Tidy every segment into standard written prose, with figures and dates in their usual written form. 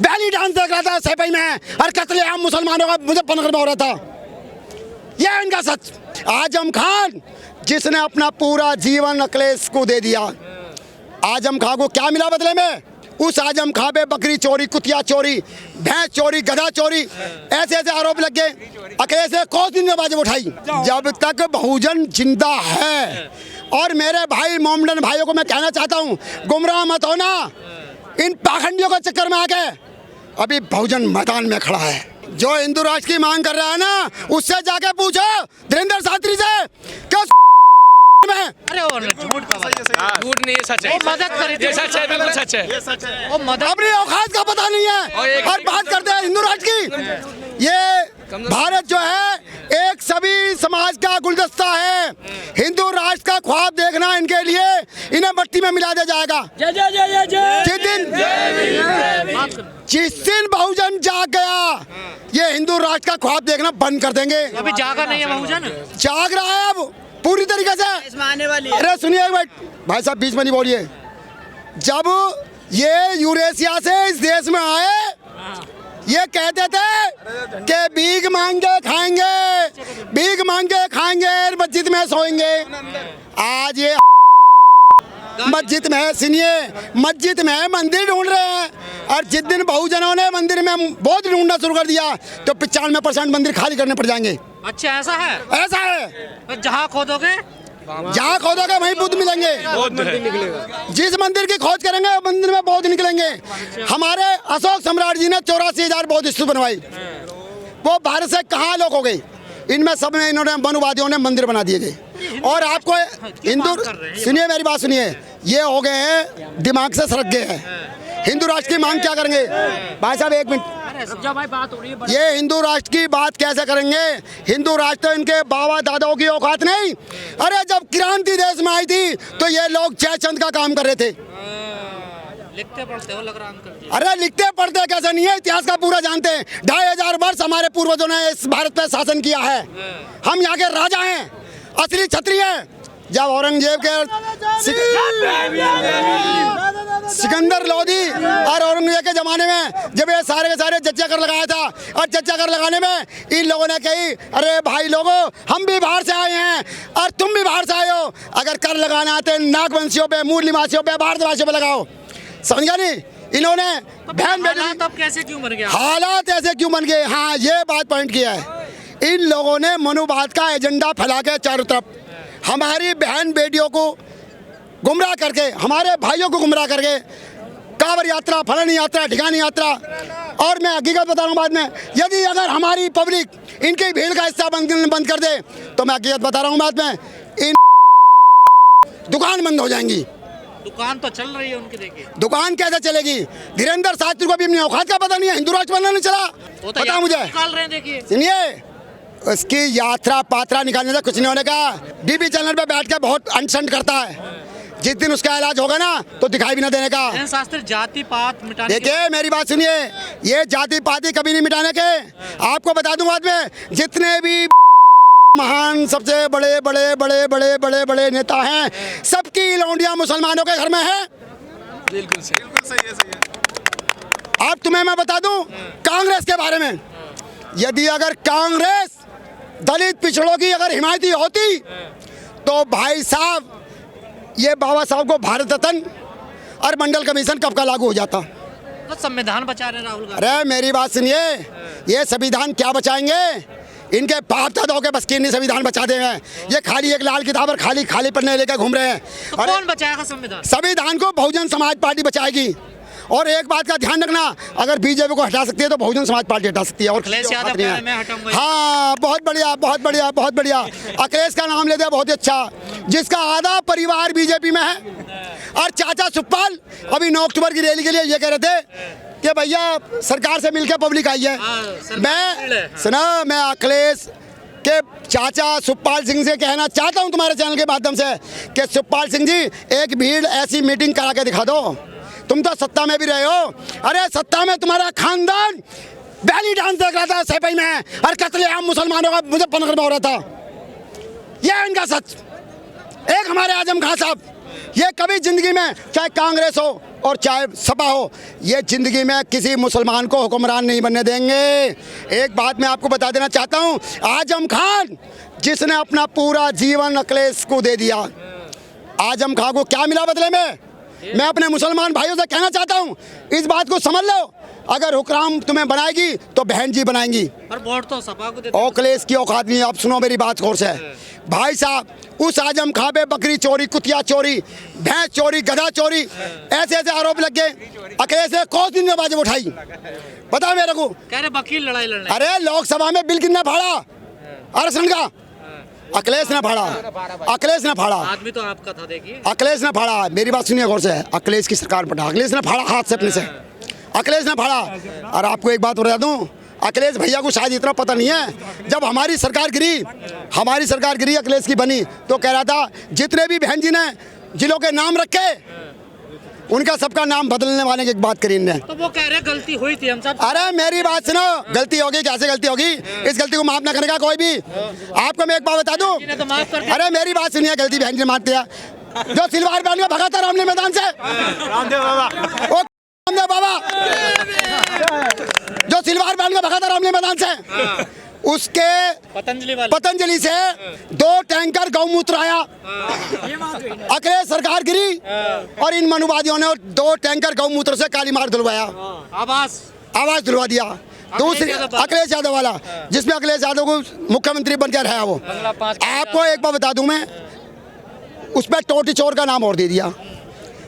Belly dance देख रहा था सैफई में और कत्लेआम मुसलमानों का मुजफ्फरनगर में हो रहा था। यह है इनका सच। आजम खान जिसने अपना पूरा जीवन अखिलेश को दे दिया, आजम खान को क्या मिला बदले में? उस आजम खां पे बकरी चोरी, कुतिया चोरी, भैंस चोरी, गधा चोरी, ऐसे ऐसे आरोप लग गए। अखिलेश ने कौन सी बाजी उठाई? जब तक बहुजन जिंदा है। और मेरे भाई मोमडन भाइयों को मैं कहना चाहता हूँ, गुमराह मत होना इन पाखंडियों के चक्कर में आके। अभी बहुजन मैदान में खड़ा है। जो हिंदू राष्ट्र की मांग कर रहा है ना, उससे जाके पूछो धीरेन्द्र शास्त्री से क्या में। अरे वो झूठ झूठ नहीं है, सच है। वो मदद करी थी, ये सच है, बिल्कुल सच है। ये सच है। वो मदद अपनी औकात का पता नहीं है और बात करते हैं हिंदू राष्ट्र की। ये भारत जो है एक सभी समाज का गुलदस्ता है। हिंदू राष्ट्र का ख्वाब देखना इनके लिए इन्हें मट्टी में मिला दिया जाएगा। जिस दिन बहुजन जाग गया, ये हिंदू राष्ट्र का ख्वाब देखना बंद कर देंगे। अभी जागा नहीं है बहुजन, जाग रहा है अब पूरी तरीके से। इसमें आने वाली है। अरे सुनिए एक मिनट भाई साहब, बीच में नहीं बोलिए। जब ये यूरेशिया से इस देश में आए, ये कहते थे कि भीख मांगे खाएंगे, भीख मांगे खाएंगे, मस्जिद में सोएंगे। आज ये मस्जिद में, सुनिए, मस्जिद में मंदिर ढूंढ रहे हैं। और जिस दिन बहुजनों ने मंदिर में बहुत ढूंढना शुरू कर दिया तो 95% मंदिर खाली करने पड़ जाएंगे। अच्छा ऐसा है? ऐसा है। तो जहाँ खोदोगे, जहाँ खोदोगे वहीं बुद्ध मिलेंगे। जिस मंदिर की खोज करेंगे मंदिर में बौद्ध निकलेंगे। हमारे अशोक सम्राट जी ने 84,000 बौद्ध स्तूप बनवाई। वो भारत से कहाँ लोग हो गए? इनमें सब में इन्होंने मनुवादियों ने मंदिर बना दिए गए। और आपको हिंदू, सुनिए मेरी बात सुनिए, ये हो गए हैं दिमाग से सरक गए हैं। हिंदू राष्ट्र की मांग क्या करेंगे? भाई साहब एक मिनट, भाई बात हो रही है। ये हिंदू राष्ट्र की बात कैसे करेंगे? हिंदू राष्ट्र तो इनके बाबा दादाओं की औकात नहीं। अरे जब क्रांति देश में आई थी तो ये लोग जयचंद का काम कर रहे थे। लिखते पढ़ते हो लग रहा अंकल जी। अरे लिखते पढ़ते कैसे नहीं है, इतिहास का पूरा जानते हैं। 2500 वर्ष हमारे पूर्वजों ने इस भारत पे शासन किया है। हम यहाँ के राजा हैं, असली क्षत्रिय हैं। जब औरंगजेब के सिकंदर लोधी और औरंगजेब के जमाने में जब ये सारे के सारे जज्जा कर लगाया था, और जज्जा कर लगाने में इन लोगों ने कही, अरे भाई लोगों, हम भी बाहर से आए हैं और तुम भी बाहर से आए हो, अगर कर लगाना आते नागवंशियों पे, मूल निवासियों पे, भारतवासियों पे लगाओ। समझ गया नहीं? इन्होंने बहन बेटी, तब कैसे क्यों बन गया? हालात ऐसे क्यों बन गए? हाँ, ये बात पॉइंट किया है। इन लोगों ने मनुवाद का एजेंडा फैला के चारों तरफ हमारी बहन बेटियों को गुमराह करके, हमारे भाइयों को गुमराह करके, कांवड़ यात्रा, फलानी यात्रा, ठिकानी यात्रा। और मैं हकीकत बता रहा हूँ बाद में, यदि अगर हमारी पब्लिक इनकी भीड़ का हिस्सा बंद कर दे तो मैं हकीकत बता रहा हूँ बाद में, इन दुकान बंद हो जाएंगी। दुकान तो चल रही है उनकी, देखिए। दुकान कैसे चलेगी? धीरेन्द्र शास्त्री को भी अपनी औकात का पता नहीं है। हिंदू राष्ट्र बनना नहीं चला, पता मुझे। निकाल रहे हैं, देखिए। सुनिए, उसकी यात्रा पात्रा निकालने से कुछ नहीं होने का। डीबी चैनल पे बैठ के बहुत अनशन करता है। जिस दिन उसका इलाज होगा ना तो दिखाई भी ना देने का। शास्त्री जाति पात मिटाने, देखिए मेरी बात सुनिए, ये जाति पाति कभी नहीं मिटाने के। आपको बता दूं बाद में, जितने भी महान सबसे बड़े बड़े बड़े बड़े बड़े बड़े नेता हैं, सबकी लौंडियां मुसलमानों के घर में है। बिल्कुल सही है। अब तुम्हें मैं बता दूं कांग्रेस के बारे में, यदि अगर कांग्रेस दलित पिछड़ों की अगर हिमायती होती तो भाई साहब ये बाबा साहब को भारत रत्न और मंडल कमीशन कब का लागू हो जाता। तो संविधान बचा रहे राहुल गांधी। अरे मेरी बात सुनिए, ये संविधान क्या बचाएंगे? इनके बाप दादाओं के बस की नहीं संविधान बचा देंगे। ये खाली एक लाल किताब और खाली पन्ने लेकर घूम रहे हैं। तो कौन बचाएगा संविधान? संविधान को बहुजन समाज पार्टी बचाएगी। और एक बात का ध्यान रखना, अगर बीजेपी को हटा सकती है तो बहुजन समाज पार्टी हटा सकती है। और हाँ, बहुत बढ़िया, बहुत बढ़िया, बहुत बढ़िया। अखिलेश का नाम लेते हैं, बहुत अच्छा, जिसका आधा परिवार बीजेपी में है। और चाचा सुखपाल अभी 9 अक्टूबर की रैली के लिए ये कह रहे थे कि भैया सरकार से मिलकर पब्लिक आई है। मैं अखिलेश के चाचा सुखपाल सिंह से कहना चाहता हूं तुम्हारे चैनल के माध्यम से कि सुखपाल सिंह जी, एक भीड़ ऐसी मीटिंग करा के दिखा दो। तुम तो सत्ता में भी रहे हो। अरे सत्ता में तुम्हारा खानदान बैली डांस देख रहा था सैफई में और कत्लेआम मुसलमानों का मुजफ्फरनगर में हो रहा था। यह है इनका सच। एक हमारे आजम खान साहब, ये कभी जिंदगी में चाहे कांग्रेस हो और चाहे सपा हो, ये ज़िंदगी में किसी मुसलमान को हुक्मरान नहीं बनने देंगे। एक बात मैं आपको बता देना चाहता हूँ, आजम खान जिसने अपना पूरा जीवन अखिलेश को दे दिया, आजम खान को क्या मिला बदले में? मैं अपने मुसलमान भाइयों से कहना चाहता हूँ, इस बात को समझ लो, अगर हुक्राम तुम्हें बनाएगी तो बहन जी बनाएंगी, पर वोट तो सपा को देते अखिलेश की औकात नहीं है। आप सुनो मेरी बात गौर से भाई साहब, उस आजम खां पे बकरी चोरी, कुतिया चोरी, भैंस चोरी, गधा चोरी, ऐसे ऐसे आरोप लग गए। अखिलेश ने कौन दिन बाजी उठाई बता मेरे को? कह रहे वकील लड़ाई लड़ने। अरे लोकसभा में बिल कितना फाड़ा आरक्षण का? अखिलेश ने फाड़ा, अखिलेश ने फाड़ा। आदमी तो आपका था, देखिए अखिलेश ने फाड़ा, मेरी बात सुनिए गौर से, अखिलेश की सरकार पटा, अखिलेश ने फाड़ा हाथ से अपने से, अखिलेश ने फाड़ा। और आपको एक बात बता दूं, अखिलेश भैया को शायद इतना पता नहीं है, जब हमारी सरकार गिरी अखिलेश की बनी, तो कह रहा था जितने भी बहन जी ने जिलों के नाम रखे उनका सबका नाम बदलने वाले की बात करी इनने। तो वो कह रहे गलती हुई थी हम सब। अरे मेरी बात सुनो, गलती होगी, कैसे गलती होगी? इस गलती को माफ ना करेगा कोई भी। आपको मैं एक बात बता दूं, तो माफ कर दिया। अरे मेरी बात सुनिए, गलती बहन जी मानते हैं। जो सिलवार पहन के भगा था रामलीला मैदान से, रामदेव बाबा, जो सिलवार पहन के भगा था रामलीला मैदान से, उसके पतंजलि से 2 टैंकर गौमूत्र आया। अखिलेश सरकार गिरी और इन मनुवादियों ने 2 टैंकर गौमूत्र से काली मार धुलवाया, आवाज दिलवा दिया। दूसरी अखिलेश यादव वाला, जिसमें अखिलेश यादव को मुख्यमंत्री बनकर है वो। आपको एक बात बता दूं मैं, उस पर टोटी चोर का नाम और दे दिया,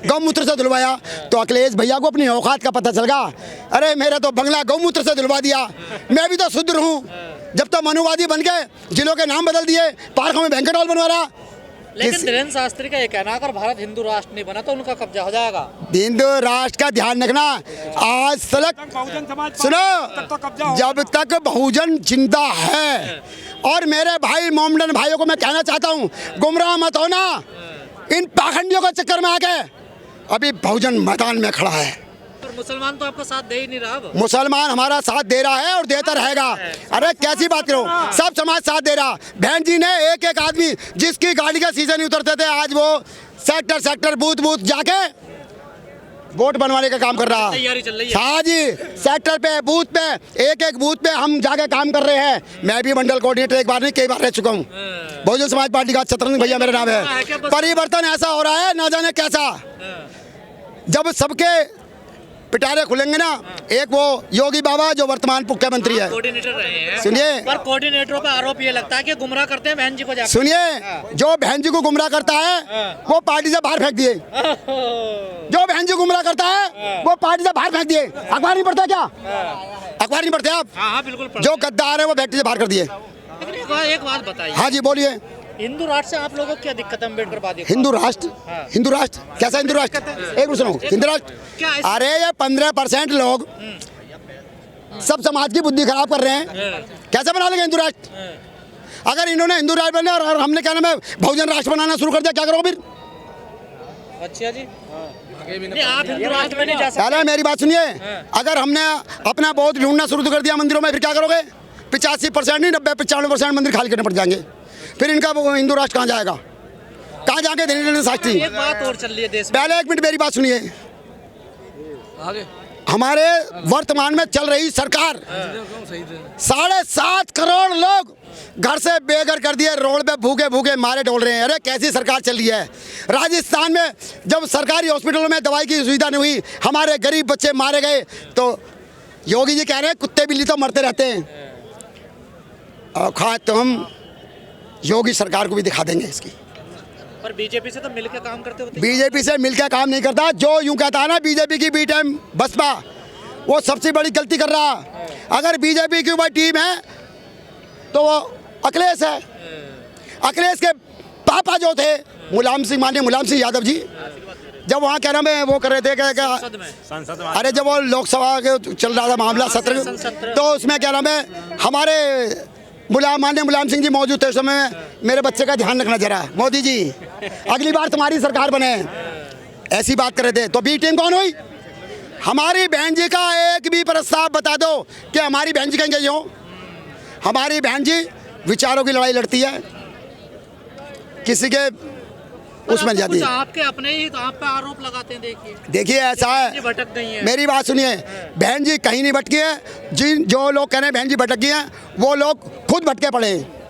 गौमूत्र से धुलवाया। तो अखिलेश भैया को अपनी औकात का पता चल गया। अरे मेरा तो बंगला गौमूत्र से धुलवा दिया, मैं भी तो शुद्र हूँ। जब तो मनुवादी बन गए, जिलों के नाम बदल दिए, पार्कों में बैंकेट हॉल बनवा रहा। लेकिन धीरेन्द्र शास्त्री का ये कहना, अगर भारत हिंदू राष्ट्र नहीं बना तो उनका कब्जा हो जाएगा। हिंदू राष्ट्र का ध्यान रखना, आज तक सुनो, जब तक बहुजन जिंदा है। और मेरे भाई मोमडन भाइयों को मैं कहना चाहता हूँ, गुमराह मत होना इन पाखंडियों के चक्कर में आके। अभी बहुजन मैदान में खड़ा है। मुसलमान तो आपका साथ दे ही नहीं रहा अब। मुसलमान हमारा साथ दे रहा है और देता रहेगा। अरे कैसी बात करो, सब समाज साथ दे रहा। बहन जी ने एक एक आदमी जिसकी गाड़ी का सीजन नहीं उतरते थे, आज वो सेक्टर बूथ जाके वोट बनवाने का काम कर रहा। तैयारी चल रही है। हाँ जी, सेक्टर पे, बूथ पे, एक बूथ पे हम जाके काम कर रहे हैं। मैं भी मंडल कोऑर्डिनेटर एक बार नहीं कई बार रह चुका हूँ। बहुजन समाज पार्टी का चतरंग भैया मेरा नाम है। परिवर्तन ऐसा हो रहा है, ना जाने कैसा। जब सबके पिटारे खुलेंगे ना, एक वो योगी बाबा जो वर्तमान मुख्यमंत्री है, कोऑर्डिनेटर रहे हैं, सुनिए, पर कोऑर्डिनेटरों पर आरोप ये लगता है कि गुमराह करते हैं बहन जी को। सुनिए, जो बहन जी को गुमराह करता है वो पार्टी से बाहर फेंक दिए। जो बहन जी गुमराह करता है वो पार्टी से बाहर फेंक दिए। अखबार नहीं पढ़ता क्या? अखबार नहीं पढ़ते आप? हाँ बिल्कुल। जो गद्दार है वो पार्टी से बाहर कर दिए। एक बात बताइए। हाँ जी बोलिए। हिंदू राष्ट्र से आप लोगों को क्या दिक्कत है? अम्बेडकरवादी हिंदू राष्ट्र, हिंदू राष्ट्र कैसा हिंदू राष्ट्र? एक मिनट सुनो, हिंदू राष्ट्र, अरे ये 15% लोग सब समाज की बुद्धि खराब कर रहे हैं, कैसे बना लेंगे हिंदू राष्ट्र? अगर इन्होंने हिंदू राष्ट्र बनाया और हमने क्या नाम है बहुजन राष्ट्र बनाना शुरू कर दिया, क्या करोगे फिर? अच्छा जी, नहीं आप हिंदू राष्ट्र में नहीं जा सकते। अरे मेरी बात सुनिए, अगर हमने अपना बौद्ध ढूंढना शुरू कर दिया मंदिरों में, फिर क्या करोगे? 85% नहीं 90-95% मंदिर खाली करने पड़ जाएंगे। फिर इनका वो हिंदू राष्ट्र कहाँ जाएगा? कहाँ जाके धीरेन्द्र शास्त्री? एक बात और चल रही है देश में। पहले 1 मिनट मेरी बात सुनिए। हमारे वर्तमान में चल रही सरकार 7.5 करोड़ लोग घर से बेघर कर दिए, रोड पे भूखे भूखे मारे डोल रहे हैं। अरे कैसी सरकार चल रही है? राजस्थान में जब सरकारी हॉस्पिटलों में दवाई की सुविधा नहीं हुई, हमारे गरीब बच्चे मारे गए, तो योगी जी कह रहे हैं कुत्ते बिल्ली तो मरते रहते हैं। औकात तो हम योगी सरकार को भी दिखा देंगे इसकी। पर बीजेपी से तो मिलकर काम करते होते। बीजेपी से मिलकर काम नहीं करता। जो यूं कहता है ना बीजेपी की बी टीम बसपा, वो सबसे बड़ी गलती कर रहा। अगर बीजेपी की कोई टीम है तो वो अखिलेश है। अखिलेश के पापा जो थे मुलायम सिंह, माननीय मुलायम सिंह यादव जी, जब वहाँ क्या नाम है वो कर रहे थे क्या, अरे जब वो लोकसभा के चल रहा था मामला सत्र, तो उसमें क्या नाम है हमारे माननीय मुलायम सिंह जी मौजूद थे। उस समय मेरे बच्चे का ध्यान रखना जरा, मोदी जी अगली बार तुम्हारी सरकार बने, ऐसी बात कर रहे थे। तो बी टीम कौन हुई? हमारी बहन जी का एक भी प्रस्ताव बता दो कि हमारी बहन जी कहीं गई हो। हमारी बहन जी विचारों की लड़ाई लड़ती है, किसी के उसमें जाती कुछ है। आपके अपने ही तो आप पे आरोप लगाते हैं। देखिए ऐसा ये है, भटक गई है। मेरी बात सुनिए, बहन जी कहीं नहीं भटकी है। जिन जो लोग कह रहे हैं बहन जी भटकी हैं, वो लोग खुद भटके पड़े हैं।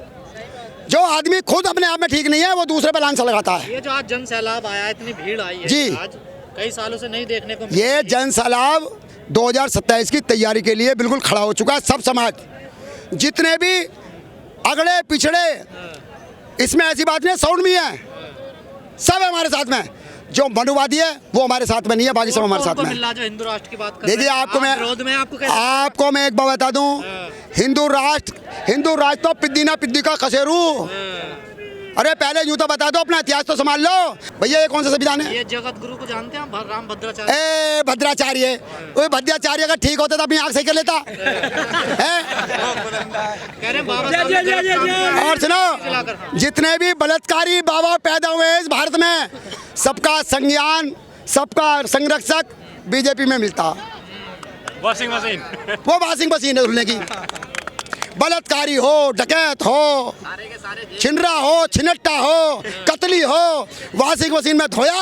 जो आदमी खुद अपने आप में ठीक नहीं है, वो दूसरे पर लांछन लगाता है। ये जो आज जन सैलाब आया, इतनी भीड़ आई है जी। आज, कई सालों से नहीं देखने को मिली। ये जन सैलाब 2027 की तैयारी के लिए बिल्कुल खड़ा हो चुका है। सब समाज, जितने भी अगड़े पिछड़े, इसमें ऐसी बात नहीं है, साउंड भी है, सब है हमारे साथ में। जो मनुवादी है वो हमारे साथ में नहीं है, बाकी सब हमारे साथ में है। जो हिंदू राष्ट्र की बात कर देखिए रहे हैं, आपको मैं विरोध में आपको कैसे आपको मैं एक बात बता दूं, हिंदू राष्ट्र तो पिद्दी ना पिद्दी का खसेरू। अरे पहले यूं तो बता दो, अपना इतिहास तो संभाल लो भैया। ये कौन सा संविधान है? ये जगत गुरु को जानते हैं हम, राम भद्राचार्य। ए भद्राचार्य, वो भद्राचार्य अगर ठीक होता तो अपनी आँख सही कर लेता है। कह रहे हैं बाबा और सुनो, जितने भी बलात्कारी बाबा पैदा हुए हैं इस भारत में, सबका संज्ञान, सबका संरक्षक बीजेपी में मिलता। Washing machine. वो वॉशिंग मशीन है धुलने की। बलात्कारी हो, डकैत हो, छिनरा हो, छिनट्टा हो, कतली हो, वॉशिंग मशीन में धोया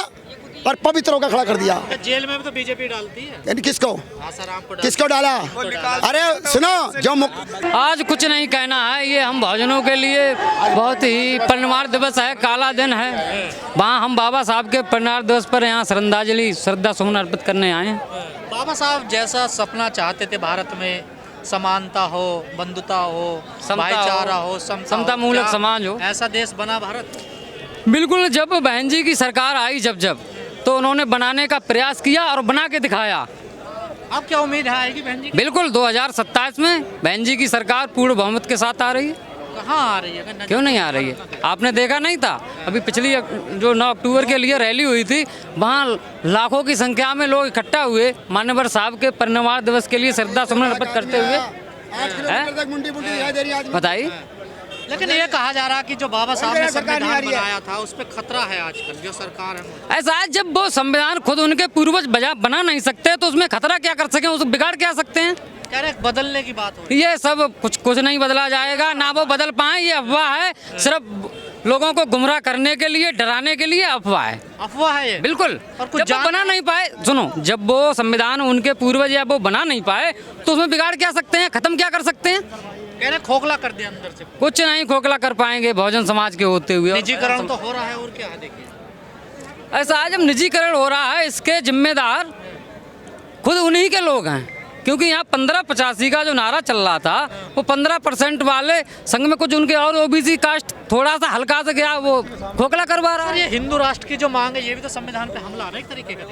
और पवित्र होकर खड़ा कर दिया। जेल में भी तो बीजेपी डालती है। यानी किसको आसाराम को किसको डाला? अरे सुनो, जो आज कुछ नहीं कहना है, ये हम बहुजनों के लिए बहुत ही परिनिर्वाण दिवस है, काला दिन है। वहाँ हम बाबा साहब के परिनिर्वाण दिवस पर यहाँ श्रद्धांजलि, श्रद्धा सुमन अर्पित करने आए हैं। बाबा साहब जैसा सपना चाहते थे भारत में, समानता हो, बंधुता हो, भाईचारा हो, समता मूलक क्या समाज हो, ऐसा देश बना भारत? बिल्कुल। जब बहन जी की सरकार आई, जब तो उन्होंने बनाने का प्रयास किया और बना के दिखाया। अब क्या उम्मीद है आएगी बहन जी? बिल्कुल 2027 में बहन जी की सरकार पूर्ण बहुमत के साथ आ रही है। कहाँ आ रही है? क्यों नहीं आ रही है? आपने देखा नहीं था अभी पिछली जो 9 अक्टूबर के लिए रैली हुई थी, वहाँ लाखों की संख्या में लोग इकट्ठा हुए मान्यवर साहब के परिनिर्वाण दिवस के लिए श्रद्धा सुमन अर्पित करते हुए। बताइए। लेकिन ये कहा जा रहा है कि जो बाबा साहब ने संविधान बनाया था उस पर खतरा है आजकल जो सरकार है। ऐसा है, जब वो संविधान खुद उनके पूर्वज बना नहीं सकते तो उसमें खतरा क्या कर सके, उसको बिगाड़ क्या सकते हैं? कह रहे बदलने की बात हो रही ये सब कुछ नहीं बदला जाएगा, ना वो बदल पाए। ये अफवाह है, सिर्फ लोगों को गुमराह करने के लिए, डराने के लिए अफवाह है। अफवाह है ये? बिल्कुल। और कुछ जब वो बना नहीं पाए, सुनो, जब वो संविधान उनके पूर्वज या वो बना नहीं पाए तो उसमें बिगाड़ क्या सकते हैं, खत्म क्या कर सकते हैं? कह रहे खोखला कर दिया अंदर से। कुछ नहीं खोखला कर पाएंगे बहुजन समाज के होते हुए। निजीकरण तो हो रहा है और क्या है? देखिए ऐसा है, जब निजीकरण हो रहा है इसके जिम्मेदार खुद उन्हीं के लोग हैं, क्योंकि यहाँ 1585 का जो नारा चल रहा था वो 15% वाले संघ में कुछ उनके और ओबीसी कास्ट थोड़ा सा हल्का सा गया, वो खोखला करवा रहा है। ये हिंदू राष्ट्र की जो मांग है ये भी तो संविधान पे हमला है ना एक तरीके का।